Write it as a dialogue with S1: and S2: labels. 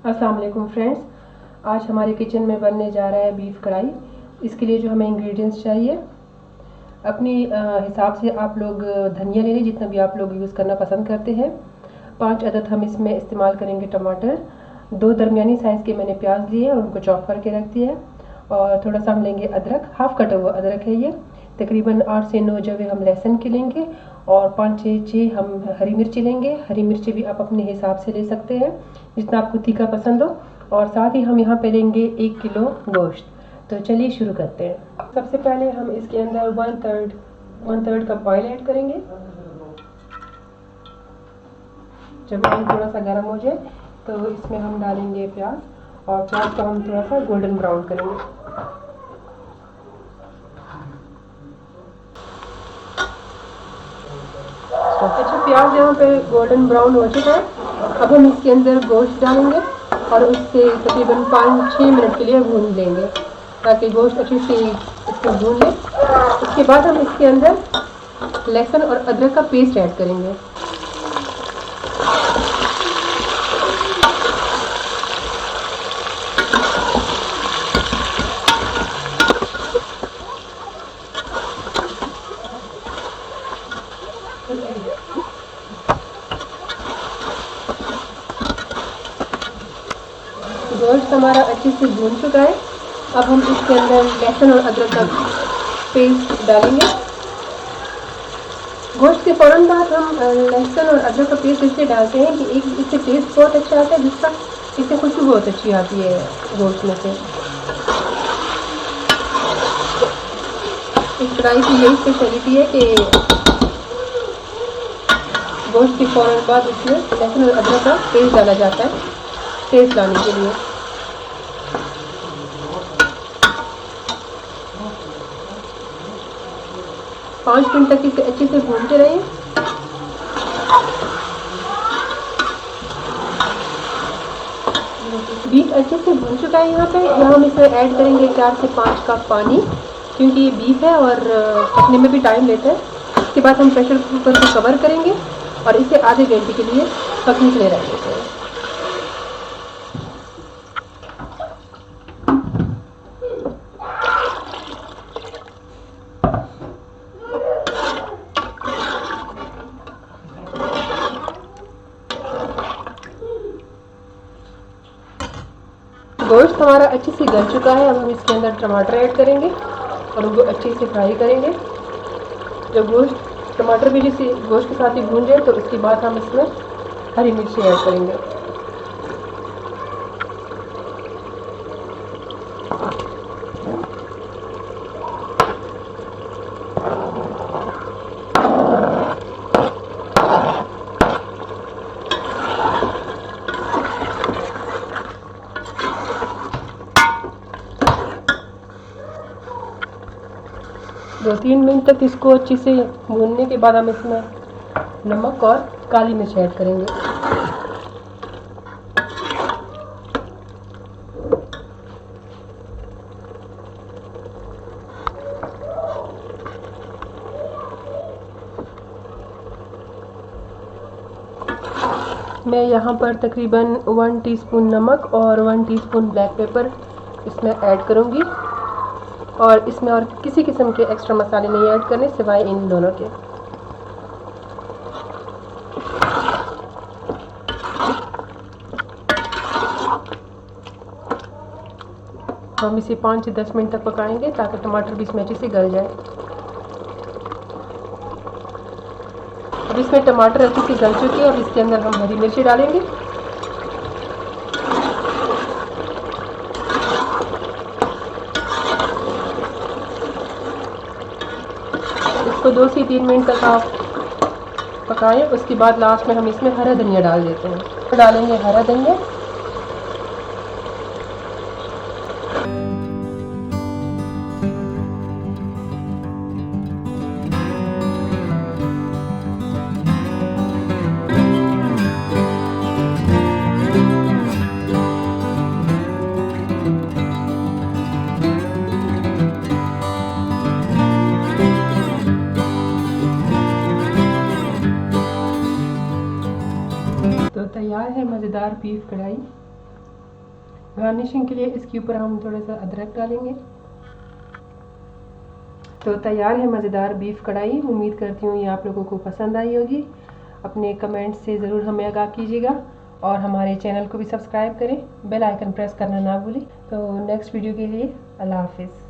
S1: अस्सलाम वालेकुम फ्रेंड्स, आज हमारे किचन में बनने जा रहा है बीफ कढ़ाई। इसके लिए जो हमें इंग्रेडिएंट्स चाहिए, अपनी हिसाब से आप लोग धनिया ले लें, जितना भी आप लोग यूज़ करना पसंद करते हैं। 5 अदद हम इसमें इस्तेमाल करेंगे टमाटर। 2 दरमियानी साइज़ के मैंने प्याज लिए और उनको चॉप करके रख दिया है। और थोड़ा सा हम लेंगे अदरक, हाफ कटा हुआ अदरक है ये। तकरीबन 8 से 9 जवे हम लहसुन के लेंगे और 5-6 हम हरी मिर्ची लेंगे। हरी मिर्ची भी आप अपने हिसाब से ले सकते हैं, जितना आपको तीखा पसंद हो। और साथ ही हम यहाँ पे लेंगे 1 किलो गोश्त। तो चलिए शुरू करते हैं। सबसे पहले हम इसके अंदर 1/3 कप ऑयल ऐड करेंगे। जब ऑयल थोड़ा सा गर्म हो जाए तो इसमें हम डालेंगे प्याज, और प्याज को हम थोड़ा सा गोल्डन ब्राउन करेंगे। अच्छा, प्याज यहाँ पे गोल्डन ब्राउन हो चुका है। अब हम इसके अंदर गोश्त डालेंगे और उससे तकरीबन 5-6 मिनट के लिए भून लेंगे, ताकि गोश्त अच्छे से इसको भून ले। उसके बाद हम इसके अंदर लहसुन और अदरक का पेस्ट ऐड करेंगे। गोश्त हमारा अच्छे से भून चुका है। अब हम इसके अंदर लहसुन और अदरक का पेस्ट डालेंगे। गोश्त के फ़ौरन बाद हम लहसुन और अदरक का पेस्ट इसलिए डालते हैं कि एक इससे टेस्ट बहुत अच्छा आता है, दूसरा इससे खुशबू बहुत अच्छी आती है गोश्त में से। इस कढ़ाई की यही स्पेशलिटी है कि गोश्त के फ़ौरन बाद इसमें लहसुन और अदरक का पेस्ट डाला जाता है, टेस्ट लाने के लिए। पाँच मिनट तक इसे अच्छे से भूनते रहें। बीफ अच्छे से भून चुका है। यहाँ पे हम इसमें ऐड करेंगे 4 से 5 कप पानी, क्योंकि ये बीफ है और पकने में भी टाइम लेता है। इसके बाद हम प्रेशर कुकर को कवर करेंगे और इसे आधे घंटे के लिए पकने के लिए रख देते हैं। गोश्त हमारा अच्छे से गल चुका है। अब हम इसके अंदर टमाटर ऐड करेंगे और उनको अच्छे से फ्राई करेंगे। जब गोश्त टमाटर भी जैसे गोश्त के साथ ही भून जाए तो उसके बाद हम इसमें हरी मिर्ची ऐड करेंगे। दो 3 मिनट तक इसको अच्छे से भूनने के बाद हम इसमें नमक और काली मिर्च ऐड करेंगे। मैं यहाँ पर तकरीबन 1 टीस्पून नमक और 1 टीस्पून ब्लैक पेपर इसमें ऐड करूँगी, और इसमें और किसी किस्म के एक्स्ट्रा मसाले नहीं ऐड करने सिवाय इन दोनों के। हम इसे 5 से 10 मिनट तक पकाएंगे ताकि टमाटर भी इसमें अच्छे से गल जाए। अब इसमें टमाटर अच्छे से गल चुके हैं और इसके अंदर हम हरी मिर्ची डालेंगे। इसको 2 से 3 मिनट तक आप पकाएं। उसके बाद लास्ट में हम इसमें हरा धनिया डाल देते हैं। डालेंगे हरा धनिया। तो तैयार है मज़ेदार बीफ कढ़ाई। गार्निशिंग के लिए इसके ऊपर हम थोड़ा सा अदरक डालेंगे। तो तैयार है मज़ेदार बीफ कढ़ाई। उम्मीद करती हूँ ये आप लोगों को पसंद आई होगी। अपने कमेंट से ज़रूर हमें आगाह कीजिएगा और हमारे चैनल को भी सब्सक्राइब करें, बेल आइकन प्रेस करना ना भूलें। तो नेक्स्ट वीडियो के लिए अल्लाह हाफिज़।